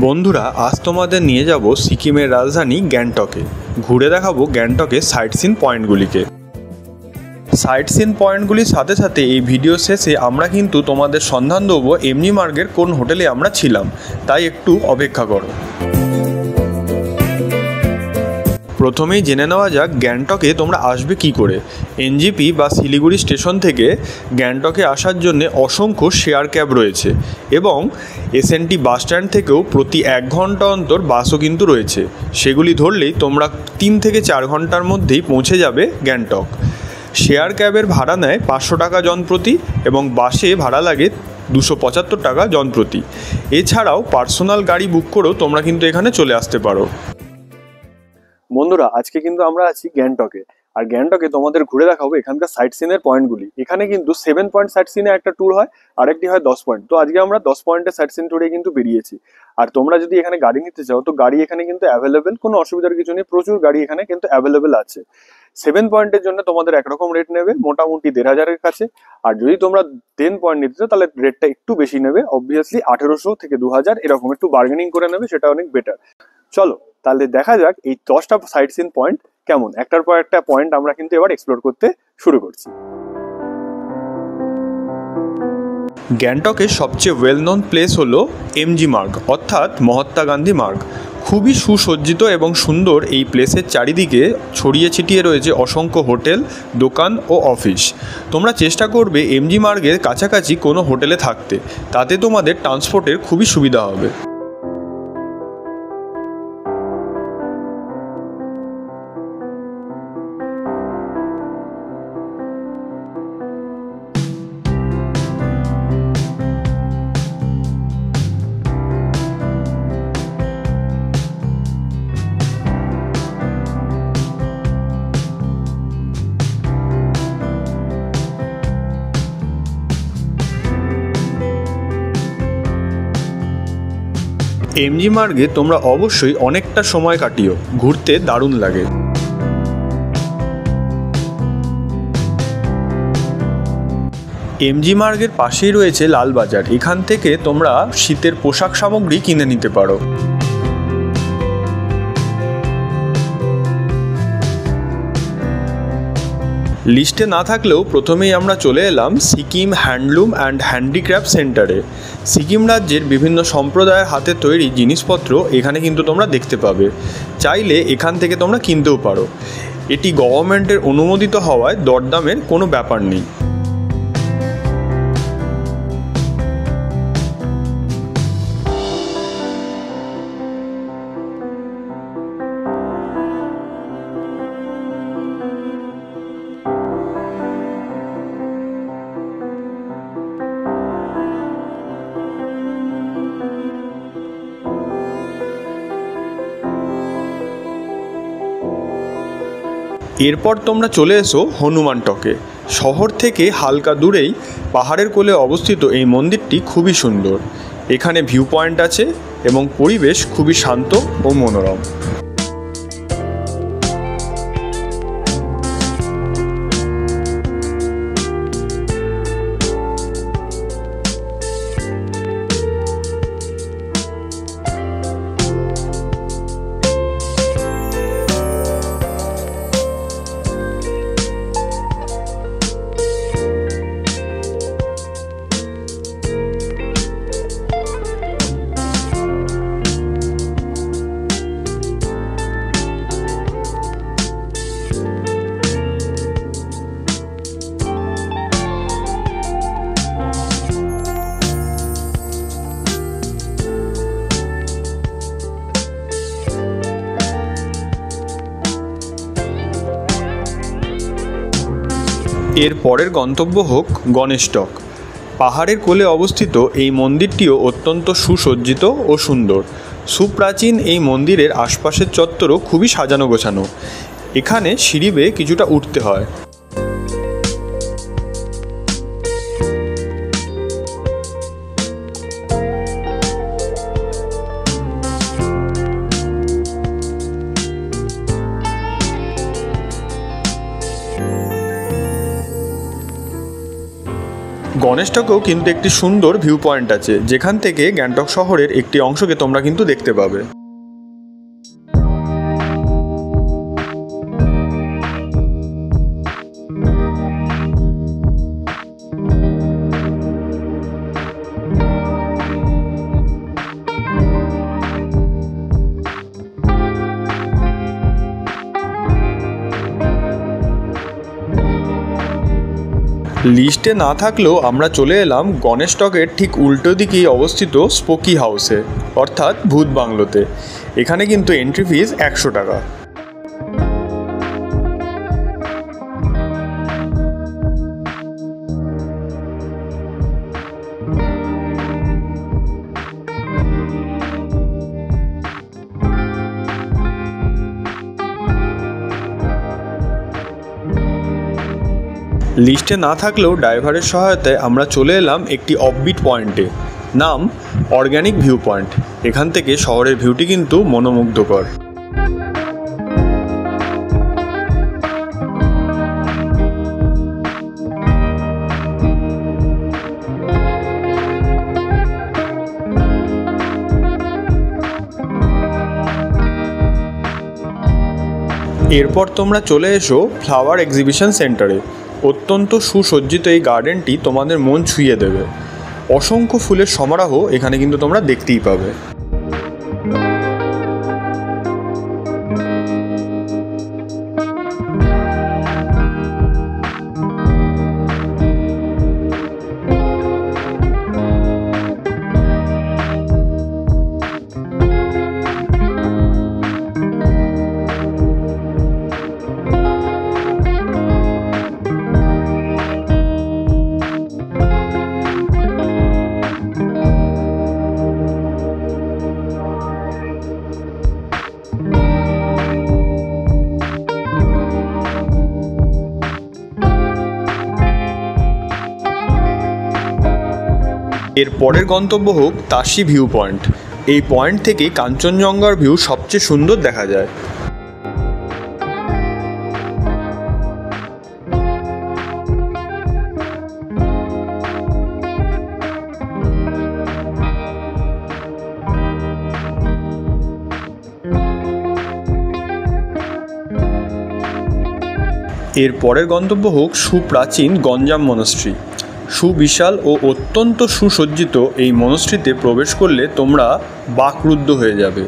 বন্ধুরা, আজ তোমাদের নিয়ে যাব সিকিমের রাজধানী গ্যাংটকে। ঘুরে দেখাবো গ্যাংটকের সাইট সিন পয়েন্টগুলিকে। সাইট সিন পয়েন্টগুলির সাথে সাথে এই ভিডিও শেষে আমরা কিন্তু তোমাদের সন্ধান দেবো এমজি মার্গের কোন হোটেলে আমরা ছিলাম, তাই একটু অপেক্ষা করো। প্রথমেই জেনে নেওয়া যাক গ্যাংটকে তোমরা আসবে কি করে। এনজেপি বা শিলিগুড়ি স্টেশন থেকে গ্যাংটকে আসার জন্য অসংখ্য শেয়ার ক্যাব রয়েছে এবং এসএনটি বাস স্ট্যান্ড থেকেও প্রতি 1 ঘন্টা অন্তর বাসও কিন্তু রয়েছে। সেগুলি ধরলেই তোমরা 3 থেকে 4 ঘন্টার মধ্যেই পৌঁছে যাবে গ্যাংটক। শেয়ার ক্যাবের ভাড়া নেয় 500 টাকা জনপ্রতি এবং বাসে ভাড়া লাগে 275 টাকা জনপ্রতি। এছাড়াও পার্সোনাল গাড়ি বুক করেও তোমরা কিন্তু এখানে চলে আসতে পারো। বন্ধুরা, আজকে কিন্তু আমরা আছি গ্যাংটকে, আর গ্যাংটকে তোমাদের ঘুরে দেখাবো এখানকার সাইট সিনের পয়েন্টগুলি। এখানে কিন্তু 7 পয়েন্ট সাইট সিনে একটা ট্যুর হয়, আরেকটি হয় 10 পয়েন্ট। তো আজকে আমরা 10 পয়েন্টের সাইট সিন ট্যুরে কিন্তু বেরিয়েছি। আর তোমরা যদি এখানে গাড়ি নিতে চাও তো গাড়ি এখানে কিন্তু অ্যাভেলেবেল, কোনো অসুবিধার কিছু নেই, প্রচুর গাড়ি এখানে কিন্তু অ্যাভেলেবেল আছে। 7 পয়েন্টের জন্য তোমাদের একরকম রেট নেবে, মোটামুটি 1500-এর কাছে। আর যদি তোমরা 10 পয়েন্ট নিতে চাও তাহলে রেটটা একটু বেশি নেবে, অবভিয়াসলি 1800 থেকে 2000 এরকম একটু বার্গেনিং করে নেবে, সেটা অনেক বেটার। চলো তাহলে দেখা যাক এই 10টা সাইট সিন পয়েন্ট কেমন। একটার পর একটা পয়েন্ট আমরা কিন্তু এবার এক্সপ্লোর করতে শুরু করছি। গ্যাংটকের সবচেয়ে ওয়েল নোন প্লেস হলো এমজি মার্গ, অর্থাৎ মহাত্মা গান্ধী মার্গ। খুবই সুসজ্জিত এবং সুন্দর এই প্লেসের চারিদিকে ছড়িয়ে ছিটিয়ে রয়েছে অসংখ্য হোটেল, দোকান ও অফিস। তোমরা চেষ্টা করবে এমজি মার্গের কাছাকাছি কোনো হোটেলে থাকতে, তাতে তোমাদের ট্রান্সপোর্টের খুবই সুবিধা হবে। এমজি মার্গে তোমরা অবশ্যই অনেকটা সময় কাটিও, ঘুরতে দারুণ লাগে। এমজি মার্গের পাশেই রয়েছে লালবাজার, এখান থেকে তোমরা শীতের পোশাক সামগ্রী কিনে নিতে পারো। লিস্টে না থাকলেও প্রথমেই আমরা চলে এলাম সিকিম হ্যান্ডলুম অ্যান্ড হ্যান্ডিক্রাফট সেন্টারে। সিকিম রাজ্যের বিভিন্ন সম্প্রদায়ের হাতে তৈরি জিনিসপত্র এখানে কিন্তু তোমরা দেখতে পাবে, চাইলে এখান থেকে তোমরা কিনতেও পারো। এটি গভর্নমেন্টের অনুমোদিত হওয়ায় দরদামের কোনো ব্যাপার নেই। এরপর তোমরা চলে এসো হনুমান টকে। শহর থেকে হালকা দূরেই পাহাড়ের কোলে অবস্থিত এই মন্দিরটি খুবই সুন্দর। এখানে ভিউ পয়েন্ট আছে এবং পরিবেশ খুবই শান্ত ও মনোরম। এর পরের গন্তব্য হোক গণেশ টক। পাহাড়ের কোলে অবস্থিত এই মন্দিরটিও অত্যন্ত সুসজ্জিত ও সুন্দর। সুপ্রাচীন এই মন্দিরের আশপাশের চত্বরও খুবই সাজানো গোছানো। এখানে সিঁড়ি বেয়ে কিছুটা উঠতে হয়। গণেশটকেও কিন্তু একটি সুন্দর ভিউ পয়েন্ট আছে, যেখান থেকে গ্যাংটক শহরের একটি অংশকে তোমরা কিন্তু দেখতে পাবে। লিস্টে না থাকলেও আমরা চলে এলাম গণেশটকের ঠিক উল্টো দিকেই অবস্থিত স্পোকি হাউসে, অর্থাৎ ভূত বাংলোতে। এখানে কিন্তু এন্ট্রি ফিস 100 টাকা। লিস্টে না থাকলেও ড্রাইভারের সহায়তায় আমরা চলে এলাম একটি অফবিট পয়েন্টে, নাম অর্গ্যানিক ভিউ পয়েন্ট। এখান থেকে শহরের ভিউটি কিন্তু মনোমুগ্ধকর। এরপর তোমরা চলে এসো ফ্লাওয়ার এক্সিবিশন সেন্টারে। অত্যন্ত সুসজ্জিত এই গার্ডেনটি তোমাদের মন ছুঁয়ে দেবে। অসংখ্য ফুলের সমারোহ এখানে কিন্তু তোমরা দেখতেই পাবে। এর পরের গন্তব্য হোক তাশি ভিউ পয়েন্ট। এই পয়েন্ট থেকে কাঞ্চনজঙ্ঘার ভিউ সবচেয়ে সুন্দর দেখা যায়। এর পরের গন্তব্য হোক সুপ্রাচীন গঞ্জাম মনস্ট্রি। সুবিশাল ও অত্যন্ত সুসজ্জিত এই মনস্ট্রিতে প্রবেশ করলে তোমরা বাকরুদ্ধ হয়ে যাবে।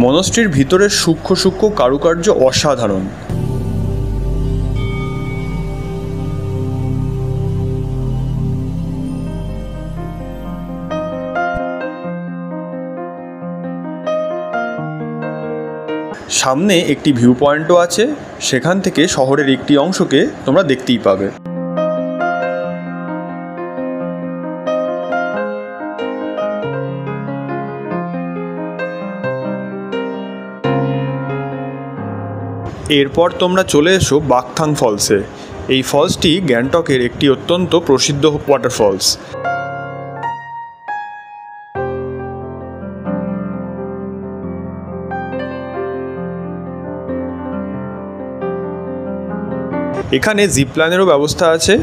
মনস্ট্রির ভিতরের সূক্ষ্ম সূক্ষ্ম কারুকার্য অসাধারণ। সামনে একটি ভিউ পয়েন্টও আছে, সেখান থেকে শহরের একটি অংশকে তোমরা দেখতেই পাবে। এরপর তোমরা চলে এসো বাকথাং ফলসে। এই ফলসটি গ্যাংটকের একটি অত্যন্ত প্রসিদ্ধ ওয়াটারফলস। এখানে জিপলাইনেরও ব্যবস্থা আছে।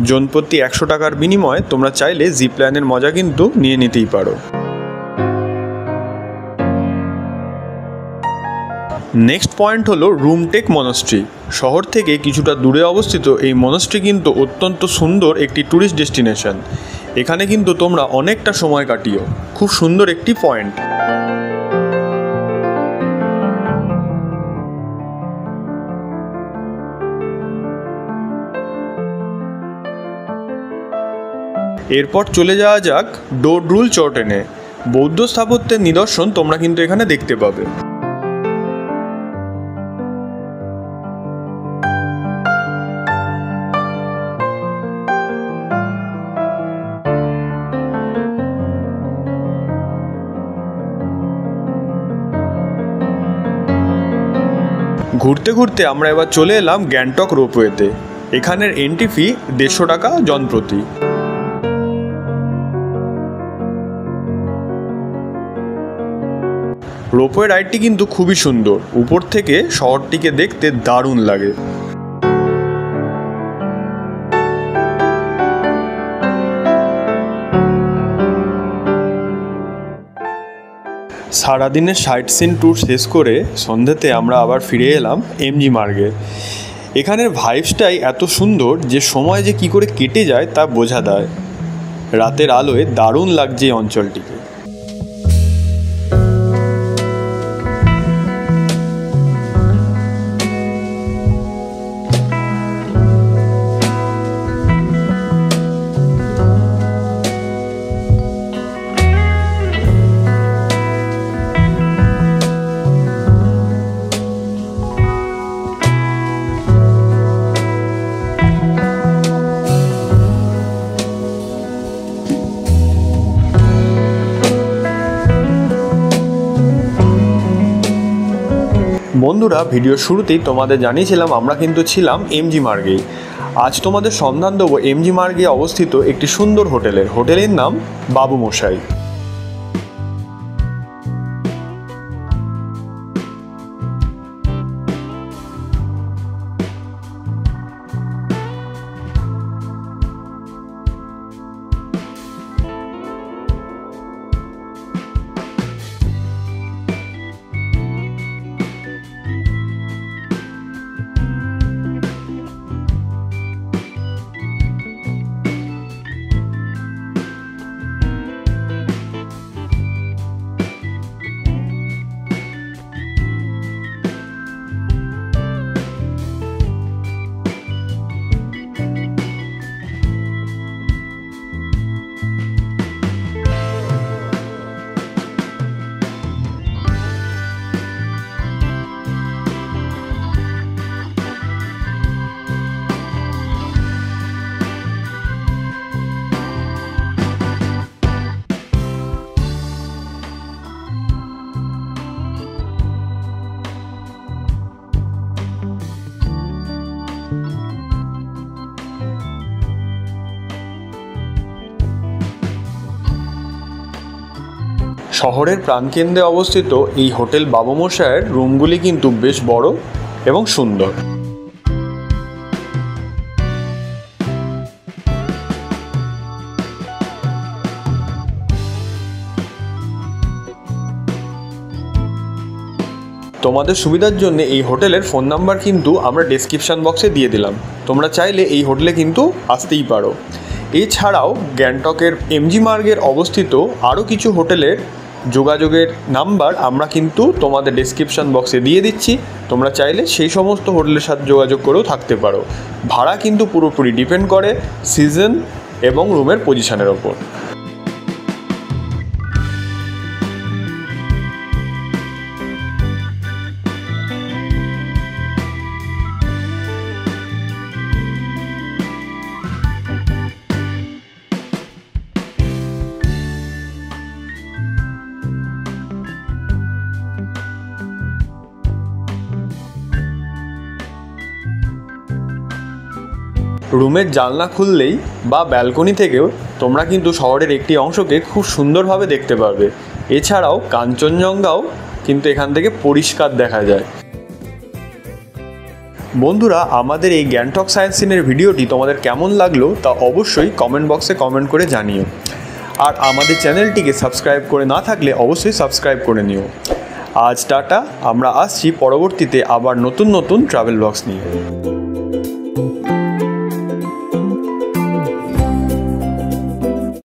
জনপ্রতি 100 টাকার বিনিময়ে তোমরা চাইলে জিপলাইনের মজা কিন্তু নিয়ে নিতেই পারো। নেক্সট পয়েন্ট হলো রুমটেক মনস্ট্রি। শহর থেকে কিছুটা দূরে অবস্থিত এই মনস্ট্রি কিন্তু অত্যন্ত সুন্দর একটি ট্যুরিস্ট ডেস্টিনেশন। এখানে কিন্তু তোমরা অনেকটা সময় কাটিও। খুব সুন্দর একটি পয়েন্ট। এরপর চলে যাওয়া যাক ডোডরুল চৌটেনে। বৌদ্ধ স্থাপত্যের নিদর্শন তোমরা কিন্তু এখানে দেখতে পাবে। ঘুরতে ঘুরতে আমরা এবার চলে এলাম গ্যাংটক রোপওয়েতে। এখানের এন্ট্রি ফি 150 টাকা জনপ্রতি। রোপওয়ে রাইডটি কিন্তু খুবই সুন্দর, উপর থেকে শহরটিকে দেখতে দারুণ লাগে। সারাদিনের সাইট সিন ট্যুর শেষ করে সন্ধ্যেতে আমরা আবার ফিরে এলাম এমজি মার্গে। এখানের ভাইবসটাই এত সুন্দর যে সময় যে কী করে কেটে যায় তা বোঝা দেয়। রাতের আলোয় দারুণ লাগছে এই অঞ্চলটিকে। বন্ধুরা, ভিডিওর শুরুতেই তোমাদের জানিয়েছিলাম আমরা কিন্তু ছিলাম এমজি মার্গেই। আজ তোমাদের সন্ধান দেবো এমজি মার্গে অবস্থিত একটি সুন্দর হোটেলের নাম বাবু মশাই। শহরের প্রাণকেন্দ্রে অবস্থিত এই হোটেল বাবু মশাইয়ের রুমগুলি কিন্তু বেশ বড় এবং সুন্দর। তোমাদের সুবিধার জন্য এই হোটেলের ফোন নাম্বার কিন্তু আমরা ডেসক্রিপশন বক্সে দিয়ে দিলাম। তোমরা চাইলে এই হোটেলে কিন্তু আসতেই পারো। এছাড়াও গ্যাংটকের এমজি মার্গের অবস্থিত আরও কিছু হোটেলের যোগাযোগের নাম্বার আমরা কিন্তু তোমাদের ডেসক্রিপশন বক্সে দিয়ে দিচ্ছি। তোমরা চাইলে সেই সমস্ত হোটেলের সাথে যোগাযোগ করেও থাকতে পারো। ভাড়া কিন্তু পুরোপুরি ডিপেন্ড করে সিজন এবং রুমের পজিশনের ওপর। রুমের জানলা খুললেই বা ব্যালকনি থেকেও তোমরা কিন্তু শহরের একটি অংশকে খুব সুন্দরভাবে দেখতে পারবে। এছাড়াও কাঞ্চনজঙ্ঘাও কিন্তু এখান থেকে পরিষ্কার দেখা যায়। বন্ধুরা, আমাদের এই গ্যাংটক সায়েন্স সিনের ভিডিওটি তোমাদের কেমন লাগলো তা অবশ্যই কমেন্ট বক্সে কমেন্ট করে জানিও। আর আমাদের চ্যানেলটিকে সাবস্ক্রাইব করে না থাকলে অবশ্যই সাবস্ক্রাইব করে নিও। আজ টাটা, আমরা আসছি পরবর্তীতে আবার নতুন নতুন ট্রাভেল ব্লগস নিয়ে।